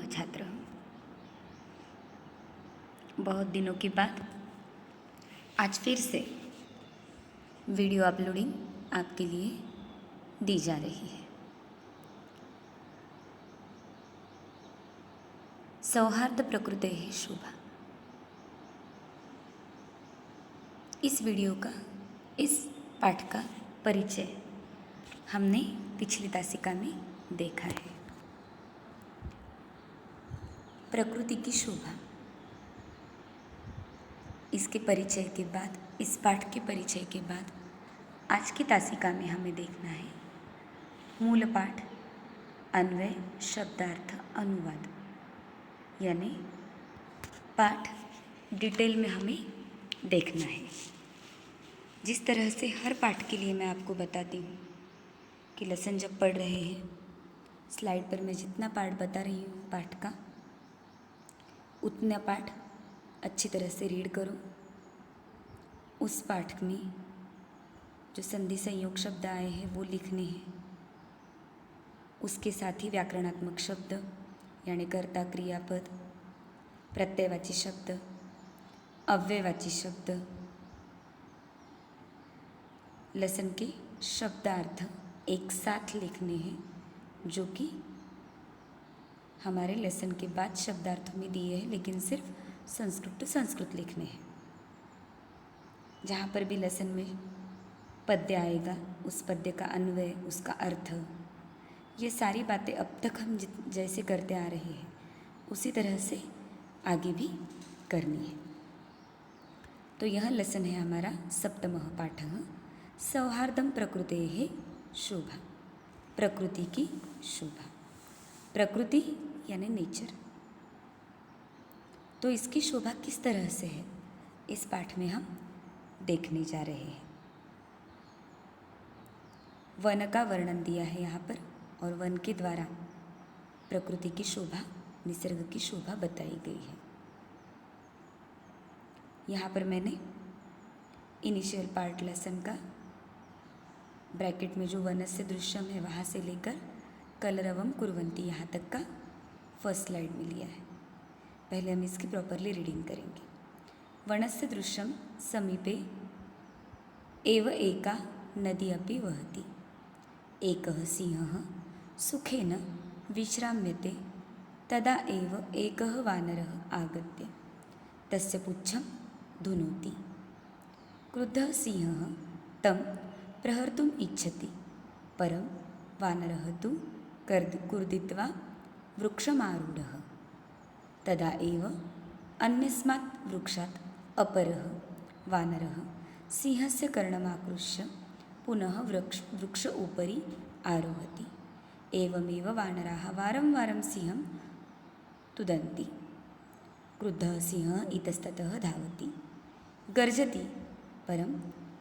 छात्र हूँ। बहुत दिनों के बाद आज फिर से वीडियो अपलोडिंग आपके लिए दी जा रही है। सौहार्द प्रकृते शुभा। इस वीडियो का, इस पाठ का परिचय हमने पिछली तासिका में देखा है। प्रकृति की शोभा, इसके परिचय के बाद, इस पाठ के परिचय के बाद आज की तासिका में हमें देखना है मूल पाठ, अन्वय, शब्दार्थ, अनुवाद। यानी पाठ डिटेल में हमें देखना है। जिस तरह से हर पाठ के लिए मैं आपको बताती हूँ कि लेसन जब पढ़ रहे हैं, स्लाइड पर मैं जितना पाठ बता रही हूँ पाठ का, उतना पाठ अच्छी तरह से रीड करो। उस पाठ में जो संधि संयोग शब्द आए हैं वो लिखने हैं। उसके साथ ही व्याकरणात्मक शब्द यानी कर्ता, क्रियापद, प्रत्ययवाची शब्द, अव्ययवाची शब्द, लेसन के शब्दार्थ एक साथ लिखने हैं, जो कि हमारे लेसन के बाद शब्दार्थ में दिए हैं, लेकिन सिर्फ संस्कृत टू संस्कृत लिखने हैं। जहाँ पर भी लेसन में पद्य आएगा, उस पद्य का अन्वय, उसका अर्थ, ये सारी बातें अब तक हम जैसे करते आ रहे हैं उसी तरह से आगे भी करनी है। तो यह लेसन है हमारा सप्तमः पाठः सौहार्दं प्रकृतेः शोभा। प्रकृति की शोभा, प्रकृति यानी नेचर। तो इसकी शोभा किस तरह से है, इस पाठ में हम देखने जा रहे हैं। वन का वर्णन दिया है यहाँ पर, और वन के द्वारा प्रकृति की शोभा, निसर्ग की शोभा बताई गई है। यहाँ पर मैंने इनिशियल पार्ट लेसन का ब्रैकेट में जो वनस्य दृश्यम है वहाँ से लेकर कलरवम कुर्वन्ति यहाँ तक का फर्स्ट स्लाइड में लिया है। पहले हम इसकी प्रॉपरली रीडिंग करेंगे। वनस्य दृश्यम समीपे एव एका नदी अपि वहति। एकः सिंहः सुखेन विश्राम्यते। तदा एव एकः वानरः आगत्य तस्य पुच्छं धुनोति। क्रुद्धः सिंहः तं प्रहर्तुम् इच्छति, परं वानरः तु कूर्दित्वा वृक्षमारूढः। तदा एव अन्यस्मात् वृक्षात् अपरः वानरः सिंहस्य कर्णमाकृष्य पुनः वृक्ष उपरि आरोहति। एवमेव वानराः वारं वारं सिंहं तुदन्ति। क्रुद्धः सिंहः इतस्ततः धावति, गर्जति, परं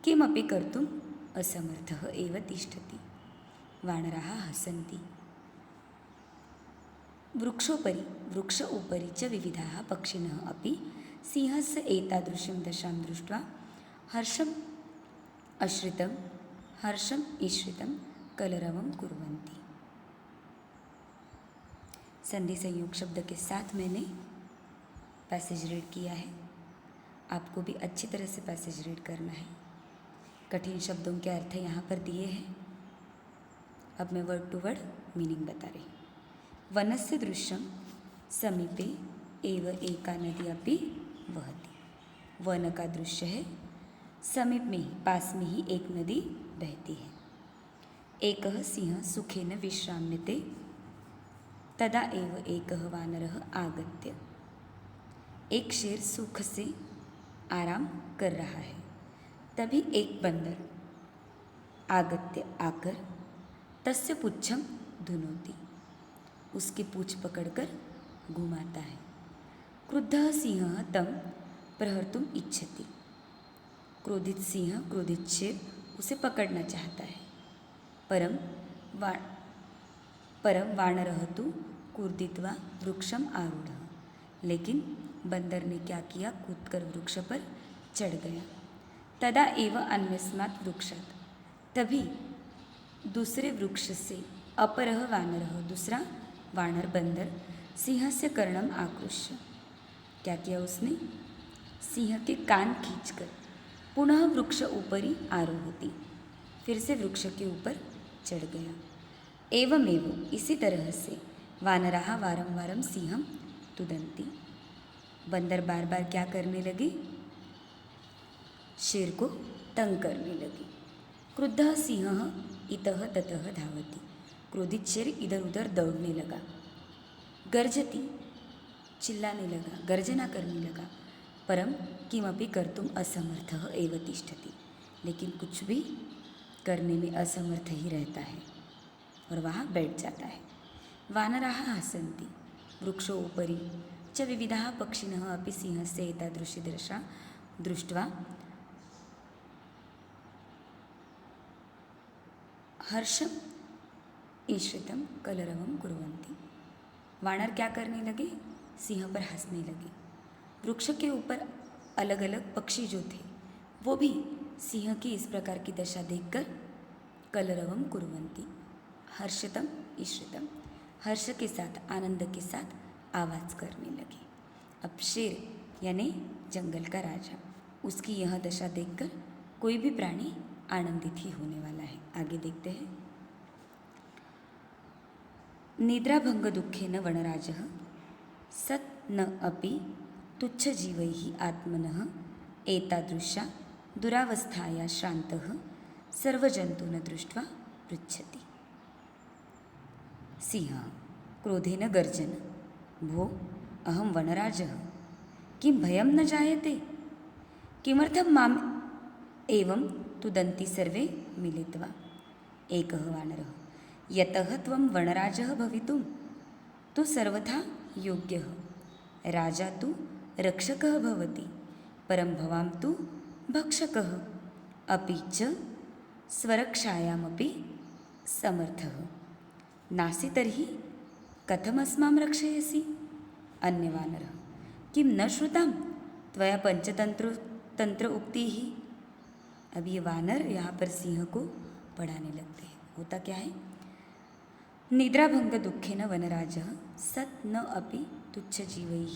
किमपि कर्तुम् असमर्थः एव तिष्ठति। वानराः हसन्ति। वृक्ष उपरि च विविधाः पक्षिणः अपि सिंहस्य एतादृशं दशां दृष्ट्वा हर्षम् ईश्रितं कलरवं कुर्वन्ति। संधि संयोग शब्द के साथ मैंने पैसेज रीड किया है। आपको भी अच्छी तरह से पैसेज रीड करना है। कठिन शब्दों के अर्थ यहाँ पर दिए हैं। अब मैं वर्ड टू वर्ड मीनिंग बता रही हूँ। वनस्य दृश्यम समीपे एव एका नदी अपि वहति। वन का दृश्य है, समीप में ही, पास में ही एक नदी बहती है। एकः सिंह सुखेन विश्राम्यते। तदा एव एकः वानरः आगत्य। एक शेर सुख से आराम कर रहा है, तभी एक बंदर आगत्य आकर तस्य पुच्छम धुनोति, उसकी पूँछ पकड़कर घुमाता है। क्रुद्धः सिंहः तं प्रहर्तुम् इच्छति। क्रोधित सिंह, क्रोधित शेर उसे पकड़ना चाहता है। परम वानरः तु कूर्दित्वा वृक्षम आरूढ़। लेकिन बंदर ने क्या किया, कूदकर वृक्ष पर चढ़ गया। तदा एव अन्यस्मात् वृक्षात्, तभी दूसरे वृक्ष से अपरः वानरः, दूसरा वानर बंदर सिंहस्य कर्णम आकृष्य। क्या किया उसने? सिंह के कान खींचकर पुनः वृक्ष ऊपरी आरोहति, फिर से वृक्ष के ऊपर चढ़ गया। एवमेव, इसी तरह से वानराः वारं वारं सिंहं तुदन्ति। बंदर बार बार क्या करने लगे? शेर को तंग करने लगे। क्रुद्धः सिंहः इतः ततः धावति। क्रोधित शेर इधर उधर दौड़ने लगा। गर्जति, चिल्लाने लगा, गर्जना करने लगा। परम किमपि कर्तुम असमर्थः एव तिष्ठति। लेकिन कुछ भी करने में असमर्थ ही रहता है और वहाँ बैठ जाता है। वानराः हसन्ति वृक्षोपरि च विविधाः पक्षिणः अपि सिंहस्य एतादृशी दशा दृष्ट्वा हर्षम ईश्रितं कलरवं कुर्वन्ति। वानर क्या करने लगे? सिंह पर हंसने लगे। वृक्ष के ऊपर अलग अलग पक्षी जो थे वो भी सिंह की इस प्रकार की दशा देखकर कलरवम कुर्वन्ति, हर्षितम ईश्रितम, हर्ष के साथ, आनंद के साथ आवाज़ करने लगे। अब शेर यानी जंगल का राजा, उसकी यह दशा देखकर कोई भी प्राणी आनंदित ही होने वाला है। आगे देखते हैं। निद्राभंग दुःखेन वनराजः सत् न अपि तुच्छ जीवैः आत्मनः एतादृशा दुरावस्थाया श्रान्तः सर्वजन्तून् दृष्ट्वा पृच्छति। सिंहः क्रोधेन गर्जन, भो अहं वनराजः, किं भयं न जायते? किमर्थं माम् एवं तुदन्ति सर्वे मिलित्वा? एकः वानरः, यतः त्वं वनराजः भवितुं तु सर्वथा योग्यः। राजा तु रक्षकः भवति, परं भवान् तु भक्षकः, अपि च स्वरक्षायामपि समर्थः। नासि तर्हि कथमस्मां रक्षयसि? अन्यवानरः, किं न श्रुतां त्वया पंचतंत्र उक्तिः? अब ये वानर यहाँ पर सिंह को पढ़ाने लगते हैं। होता क्या है? निद्राभंग दुःखेन वनराजः सत् न अपि तुच्छ जीवैः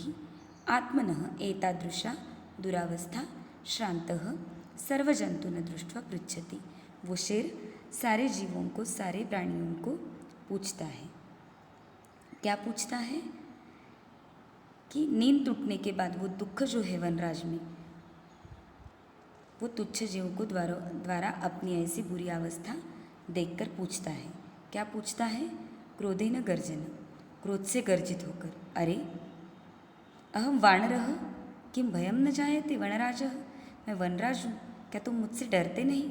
आत्मनः एतादृशा दुरावस्था श्रान्तः सर्वजन्तून् दृष्ट्वा पृच्छति। वो शेर सारे जीवों को, सारे प्राणियों को पूछता है। क्या पूछता है? कि नींद टूटने के बाद वो दुख जो है वनराज में, वो तुच्छ जीवों को द्वारा अपनी ऐसी बुरी अवस्था देखकर पूछता है। क्या पूछता है? क्रोधेन गर्जन, क्रोध से गर्जित होकर, अरे अहम वानरः किम भयम न जायते? वनराजः, मैं वनराज हूँ, क्या तुम मुझसे डरते नहीं?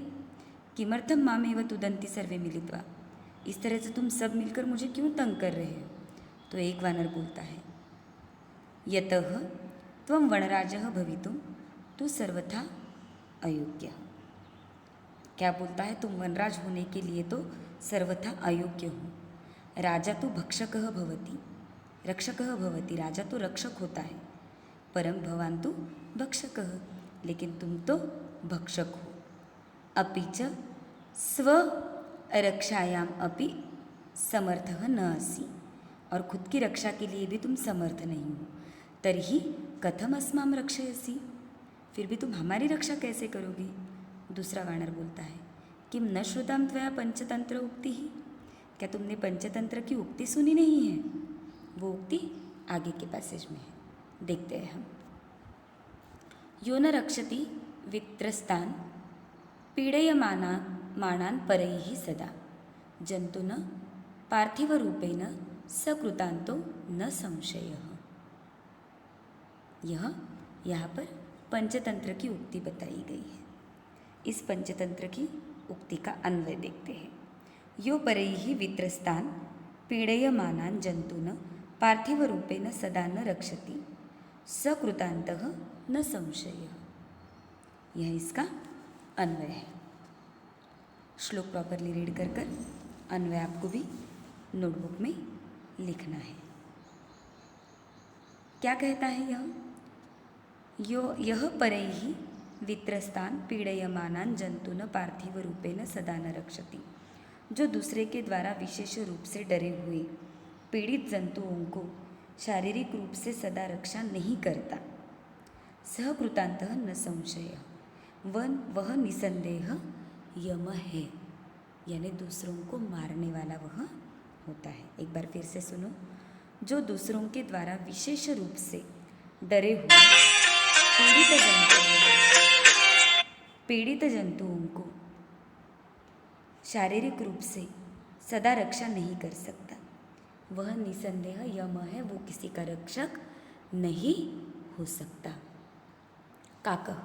किमर्थम मामेव तुदन्ति सर्वे मिलित्वा, इस तरह से तुम सब मिलकर मुझे क्यों तंग कर रहे हो? तो एक वानर बोलता है, यतः त्वं वनराजः भवितुं तु सर्वथा अयोग्य। क्या बोलता है? तुम वनराज होने के लिए तो सर्वथा अयोग्य हो। राजा तो भक्षकः भवति, रक्षकः भवति, राजा तो रक्षक होता है, परम भवान् तो भक्षकः, लेकिन तुम तो भक्षक हो। अपि च स्वरक्षायाम अपि समर्थः न असि, और खुद की रक्षा के लिए भी तुम समर्थ नहीं हो। तर्हि कथम अस्मां रक्षयसि, फिर भी तुम हमारी रक्षा कैसे करोगे? दूसरा वानर बोलता है, किम न श्रुतां त्वया पंचतंत्र उक्ति ही, क्या तुमने पंचतंत्र की उक्ति सुनी नहीं है? वो उक्ति आगे के पैसेज में है, देखते हैं हम। यो न रक्षति वित्रस्तान् पीडयमानान् परैः सदा जन्तुन पार्थिवरूपेण सकृतान्तो न संशयः। यह यहाँ पर पंचतंत्र की उक्ति बताई गई है। इस पंचतंत्र की उक्ति का अन्वय देखते हैं। यो परैः वित्रस्तान् पीडयमानान् जन्तून् पार्थिवरूपेण सदा न रक्षति सकृतान्तः न संशयः। यह इसका अन्वय है। श्लोक प्रॉपरली रीड कर अन्वय आपको भी नोटबुक में लिखना है। क्या कहता है यह? यह परैः वित्रस्तान् पीडयमानान् जन्तून् पार्थिवरूपेण सदा न रक्षति, जो दूसरे के द्वारा विशेष रूप से डरे हुए पीड़ित जंतुओं को शारीरिक रूप से सदा रक्षा नहीं करता। सह कृतांतः न संशय, वह निसंदेह यम है, यानी दूसरों को मारने वाला वह होता है। एक बार फिर से सुनो। जो दूसरों के द्वारा विशेष रूप से डरे हुए पीड़ित जंतुओं को शारीरिक रूप से सदा रक्षा नहीं कर सकता, वह निसंदेह यम है, वो किसी का रक्षक नहीं हो सकता। काकः,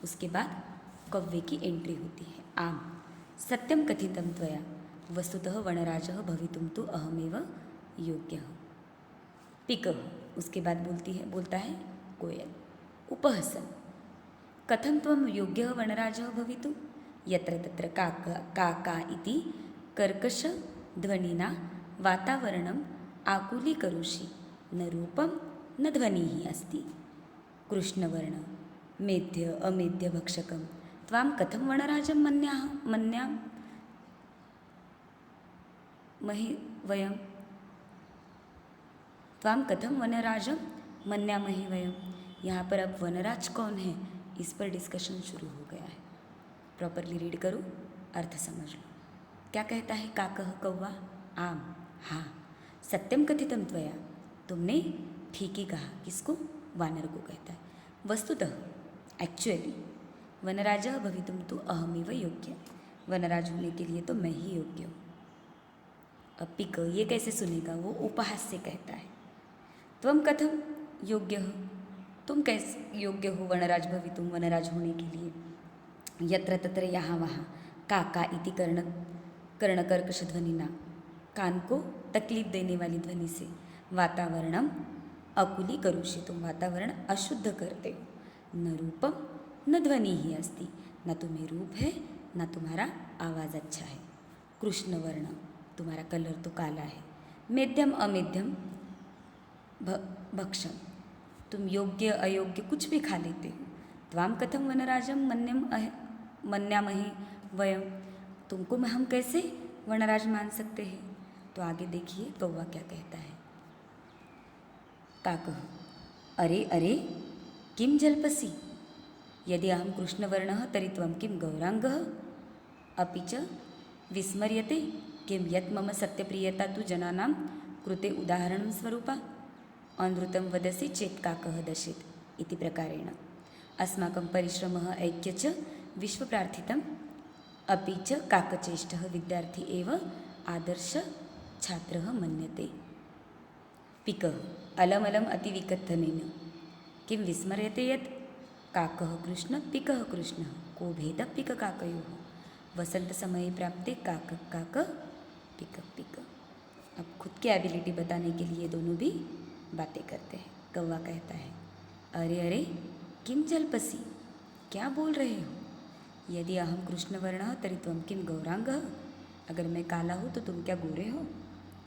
उसके बाद कव्वे की एंट्री होती है। आम सत्यम कथितम त्वया वस्तुतः वनराजः भवितुम तु अहमेव योग्यः। पिकः, उसके बाद बोलता है कोयल। उपहसन कथं त्वं योग्यः वनराजः भवितुं, यत्र तत्र काका इति कर्कश ध्वनिना वातावरणम् आकुलीकरोषि, न रूपं न ध्वनिः अस्ति। कृष्णवर्ण मेध्य अमेध्य भक्षकं त्वां कथं वनराजं वयं त्वां कथं वनराजं मन्यामहे वयं। यहाँ पर अब वनराज कौन है, इस पर डिस्कशन शुरू हो गया है। प्रॉपरली रीड करो, अर्थ समझ लो। क्या कहता है काकः, कौवा। आम, हाँ। सत्यम कथितम त्वया, तुमने ठीक ही कहा। किसको, वानर को कहता है। वस्तुतः, एक्चुअली, वनराजः भवितुम तु अहमेव योग्य, वनराज होने के लिए तो मैं ही योग्य हूँ। अब पिक ये कैसे सुनेगा, वो उपहास से कहता है। त्वं कथं योग्य हो, तुम कैसे योग्य हो वनराज भवितुम, वनराज होने के लिए। यत्र तत्र यहाँ वहाँ, काका इति कर्णकर्कश ध्वनिना, कान को तकलीफ देने वाली ध्वनि से, वातावरणम अकुली करुषि, तुम वातावरण अशुद्ध करते हो। न रूपम न ध्वनि ही अस्ति, न तुम्हें रूप है न तुम्हारा आवाज़ अच्छा है। कृष्णवर्ण, तुम्हारा कलर तो काला है। मेध्यम अमेध्यम भक्षम, तुम योग्य अयोग्य कुछ भी खा लेते हो। त्वाम कथम वनराजम मन्यामहे वयम, तुमको हम कैसे वनराज मान सकते हैं। तो आगे देखिए कौवा क्या कहता है। काकः, अरे अरे किम जल्पसि, यदि अहम कृष्णवर्णः तर्हि त्वं किं गौरांगः, अपि च विस्मर्यते किं यत् मम सत्यप्रियता तु जनानां कृते उदाहरणं स्वरूपा। अनृतं वदसि चेत् काकः दशेत् इति प्रकारेण अस्माकं परिश्रमः ऐक्य च विश्वप्रार्थितम्, अपि च काकचेष्टः विद्यार्थी एव आदर्श छात्रः मन्यते। पिकः, अलमलम् अतिविकथनेन किं विस्मर्यते यत् काकः कृष्ण पिकः कृष्णः, को भेदः पिककाकयोः। वसंत समये प्राप्ते काक काक पिक पिक। अब खुद की एबिलिटी बताने के लिए दोनों भी बातें करते हैं। कौवा कहता है, अरे अरे किम जल्पसि, क्या बोल रहे हो। यदि अहम कृष्णवर्णः तर्हि त्वं किं गौरांगः, अगर मैं काला हूँ तो तुम क्या गोरे हो।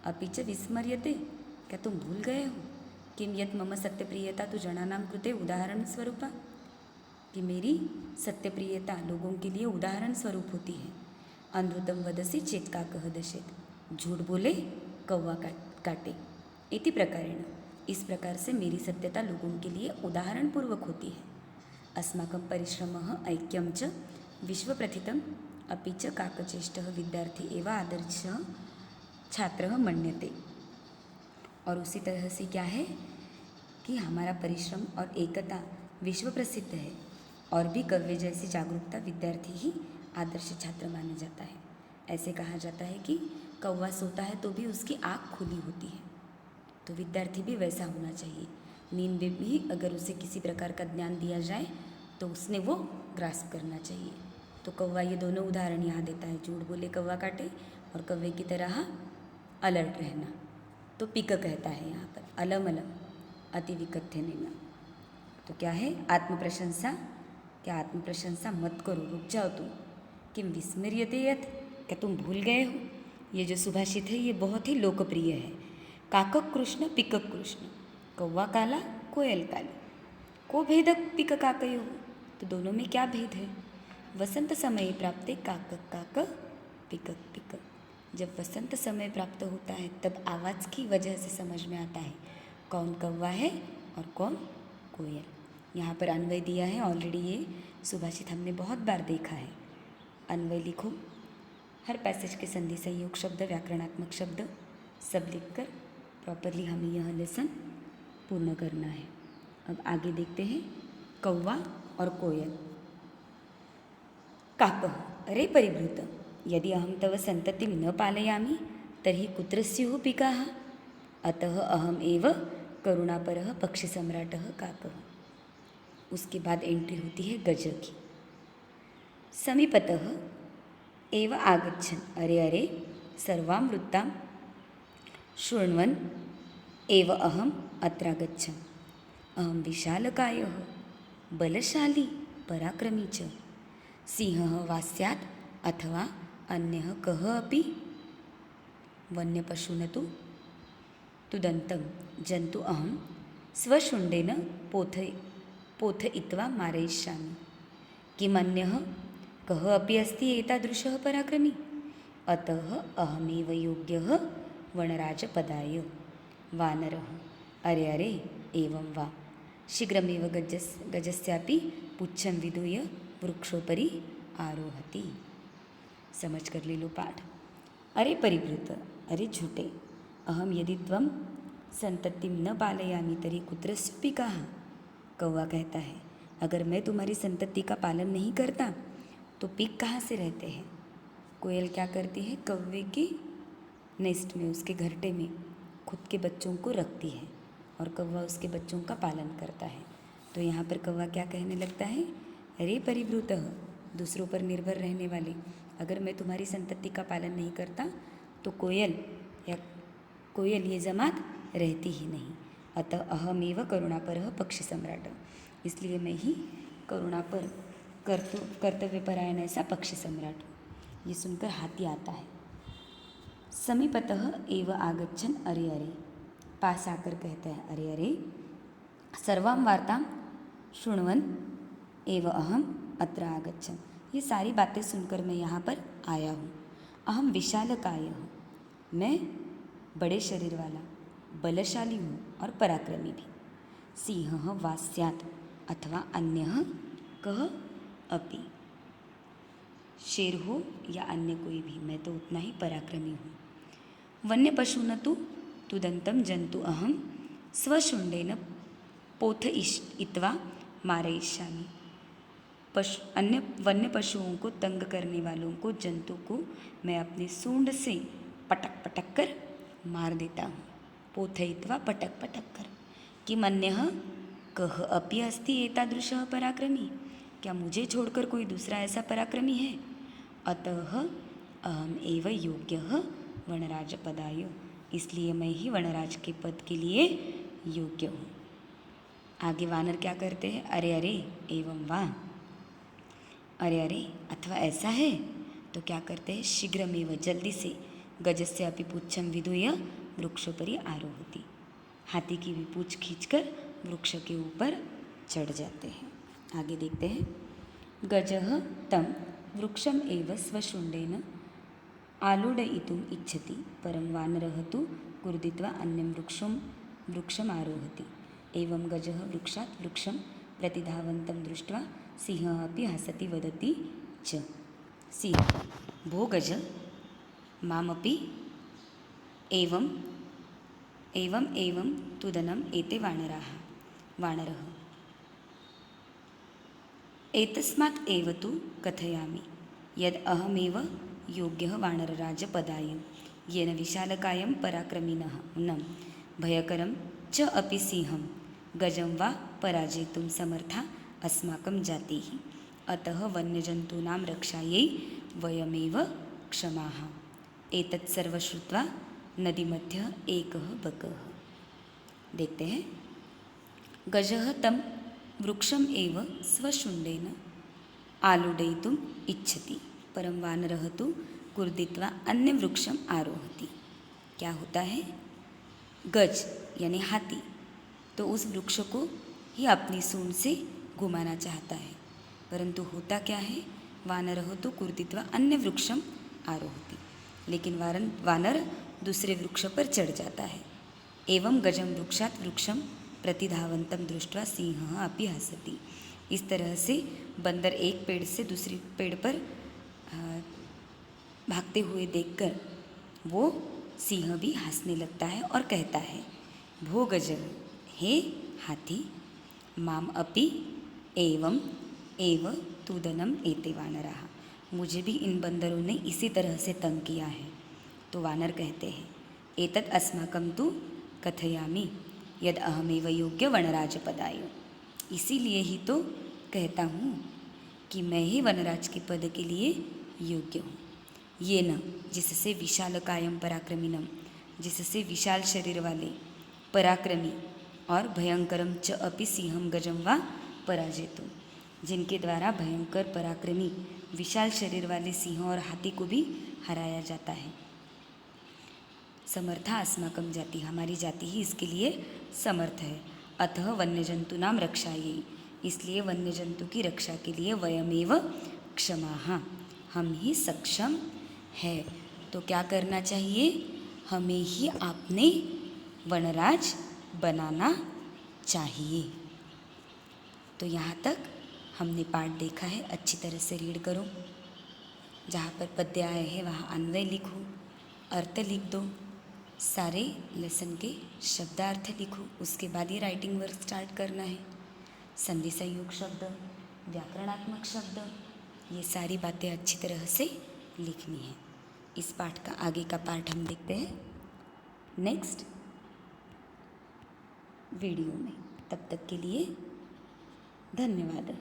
अपि च विस्मर्यते, क्या तुम भूल गए हो। किम यत् मम सत्यप्रियता तो जनानां कृते उदाहरण स्वरूपा, कि मेरी सत्यप्रियता लोगों के लिए उदाहरण स्वरूप होती है। अनृतं वदसि चेत् काकः दशेत्, झूठ बोले कौवा काटे। इति प्रकारेण, इस प्रकार से मेरी सत्यता लोगों के लिए उदाहरण पूर्वक होती है। अस्माकं परिश्रमः ऐक्यं च विश्वप्रथितम्, अपि च काकचेष्टः विद्यार्थी एव आदर्शः छात्रः मन्यते। और उसी तरह से क्या है कि हमारा परिश्रम और एकता विश्व प्रसिद्ध है, और भी कव्य जैसी जागरूकता विद्यार्थी ही आदर्श छात्र माना जाता है। ऐसे कहा जाता है कि कौवा सोता है तो भी उसकी आँख खुली होती है, तो विद्यार्थी भी वैसा होना चाहिए। नींद में भी अगर उसे किसी प्रकार का ज्ञान दिया जाए तो उसने वो ग्रास्प करना चाहिए। तो कौवा ये दोनों उदाहरण यहाँ देता है, झूठ बोले कौवा काटे और कौवे की तरह अलर्ट रहना। तो पिक कहता है यहाँ पर अलम अलम अति विकथ्यनेन, तो क्या है आत्म प्रशंसा, क्या आत्म प्रशंसा मत करो, रुक जाओ तुम। किम विस्मर्यते यत्, क्या तुम भूल गए हो। ये जो सुभाषित है ये बहुत ही लोकप्रिय है। काकक कृष्ण पिकक कृष्ण, कौवा काला कोयल काली, को भेदक पिक काकयो, तो दोनों में क्या भेद है। वसंत समय प्राप्ते काकक काक पिकक पिक, जब वसंत समय प्राप्त होता है तब आवाज़ की वजह से समझ में आता है कौन कौवा है और कौन कोयल। यहाँ पर अन्वय दिया है, ऑलरेडी ये सुभाषित हमने बहुत बार देखा है। अन्वय लिखो, हर पैसेज के संधि संयोग शब्द, व्याकरणात्मक शब्द सब लिखकर प्रॉपरली हमें यह लेसन पूर्ण करना है। अब आगे देखते हैं कौवा और कोयल। काकः अरे परिभृत यदि अहम तव संततिं न पालयामि तर्हि कुत्र स्युः पिकाः, अतः अहम एव करुणापरः पक्षीसम्राटः काकः। उसके बाद एंट्री होती है गज की। समीपतः एव आगच्छन् अरे अरे सर्वां वृत्तां शृण्वन् एव अहम् अत्रागच्छम्। अहं विशालकायः बलशाली पराक्रमी च। सिंहः वा स्यात् अथवा अन्यः कः अपि। वन्यपशुना तु दन्तं जन्तु अहं स्वशुण्डेन पोथयित्वा मारयिष्यामि। किमन्यः कः अपि अस्ति एतादृशः पराक्रमी, अतः अहमेव योग्यः वनराजपदाय। वानरः अरे अरे एवं वा। शीघ्रमेव गजस्यापि पुच्छं विधूय वृक्षोपरि आरोहति। समझ कर ले लो पाठ। अरे परिभृत अरे झूठे, अहम यदि त्वं संततिं न पालयामि तर्हि कुत्र स्युः पिकाः। कौवा कहता है अगर मैं तुम्हारी संतति का पालन नहीं करता तो पिक कहाँ से रहते हैं। कोयल क्या करती है, कौवे के नेस्ट में, उसके घरटे में खुद के बच्चों को रखती है और कौवा उसके बच्चों का पालन करता है। तो यहाँ पर कौवा क्या कहने लगता है, अरे परिभृतः, दूसरों पर निर्भर रहने वाले, अगर मैं तुम्हारी संतति का पालन नहीं करता तो कोयल ये जमात रहती ही नहीं। अतः अहमेव करुणापरः पक्षी सम्राट, इसलिए मैं ही करुणापर कर्तव्यपरायण ऐसा पक्षी सम्राट हूँ। ये सुनकर हाथी आता है। समीपतः एव आगच्छन् अरे अरे, पास आकर कहता है अरे अरे सर्वां वार्तां शृण्वन् एव अहम् अत्र आगच्छन्। ये सारी बातें सुनकर मैं यहाँ पर आया हूँ। अहम विशालकायः, मैं बड़े शरीर वाला बलशाली हूँ और पराक्रमी भी। सिंहः वा स्यात् अथवा अन्यः कः अपि, शेर हो या अन्य कोई भी, मैं तो उतना ही पराक्रमी हूँ। वन्य पशुना तु दंतं जंतु अहम स्वशुंडेन पोथयित्वा मारयिष्यामि। अन्य वन्य पशुओं को तंग करने वालों को, जंतु को मैं अपने सूंड से पटक पटक कर मार देता हूँ। पोथयित्वा पटक पटक कर। किम अन्यः कः अपि अस्ति एतादृशः पराक्रमी, क्या मुझे छोड़कर कोई दूसरा ऐसा पराक्रमी है। अतः अहम एव योग्यः वनराजपदाय, इसलिए मैं ही वनराज के पद के लिए योग्य हूँ। आगे वानर क्या करते हैं, अरे अरे एवं वा, अरे अरे अथवा ऐसा है, तो क्या करते हैं, शीघ्रमेव जल्दी से गजस्य अपि पुच्छं विधूय वृक्षोपरि आरोहति, हाथी की भी पूछ खींचकर वृक्ष के ऊपर चढ़ जाते हैं। आगे देखते हैं, गजः तं वृक्षम एव स्वशुण्डेन आलोडयितुम् इच्छति, परं वानरः तु कूर्दित्वा अन्यं वृक्षम् आरोहति। एवं गजः वृक्षात् वृक्षं प्रतिधावन्तं दृष्ट्वा सिंहः अपि हसति वदति च। सिंह, भो गज, मामपि एवं तुदनम् एते वानराः। वानरः, एतस्मात् एव तु कथयामि यद् अहमेव योग्यः वानरराजपदाय, येन विशालकायं पराक्रमिणः न भयकरं च अपि सिंहं गजं वा पराजेतुं समर्था अस्माकं जातिः। अतः वन्यजन्तूनां रक्षायै वयमेव क्षमाः। एतत् सर्वं श्रुत्वा नदीमध्ये एकः बकः। देखते हैं, गजः तं वृक्षम एव स्वशुण्डेन आलोडयितुम् इच्छति, परं वानरः तु कूर्दित्वा अन्य वृक्षम आरोहति। क्या होता है, गज यानी हाथी तो उस वृक्ष को ही अपनी सूंड से घुमाना चाहता है, परंतु होता क्या है, वानरः तो कूर्दित्वा अन्य वृक्षम आरोहति, लेकिन वानर दूसरे वृक्ष पर चढ़ जाता है। एवं गजं वृक्षात् वृक्षं प्रतिधावन्तं दृष्ट्वा सिंहः अपि हसति। इस तरह से बंदर एक पेड़ से दूसरी पेड़ पर भागते हुए देखकर वो सिंह भी हंसने लगता है और कहता है, भो गज, हे हाथी, माम अपि एवं एव तूदनम एते वानराः, मुझे भी इन बंदरों ने इसी तरह से तंग किया है। तो वानर कहते हैं, एतत् अस्माकं तु कथयामि यद अहमेव योग्य वनराज पदाय, इसीलिए ही तो कहता हूँ कि मैं ही वनराज के पद के लिए योग्य हूँ। ये न, जिससे विशाल कायम पराक्रमिनम, जिससे विशाल शरीर वाले पराक्रमी और भयंकरम च अपि सिंहम गजम वा पराजेतु, जिनके द्वारा भयंकर पराक्रमी विशाल शरीर वाले सिंह और हाथी को भी हराया जाता है। समर्था अस्माकं जाति, हमारी जाति ही इसके लिए समर्थ है। अतः वन्य जंतु नाम रक्षायै, इसलिए वन्य जंतु की रक्षा के लिए वयमेव क्षमाः, हम ही सक्षम है। तो क्या करना चाहिए, हमें ही आपने वनराज बनाना चाहिए। तो यहाँ तक हमने पाठ देखा है, अच्छी तरह से रीड करो। जहाँ पर पद्य आए हैं वहाँ अन्वय लिखो, अर्थ लिख दो, सारे लेसन के शब्दार्थ लिखो, उसके बाद ये राइटिंग वर्क स्टार्ट करना है। संधि संयोग शब्द, व्याकरणात्मक शब्द, ये सारी बातें अच्छी तरह से लिखनी है। इस पाठ का आगे का पाठ हम देखते हैं नेक्स्ट वीडियो में। तब तक के लिए धन्यवाद।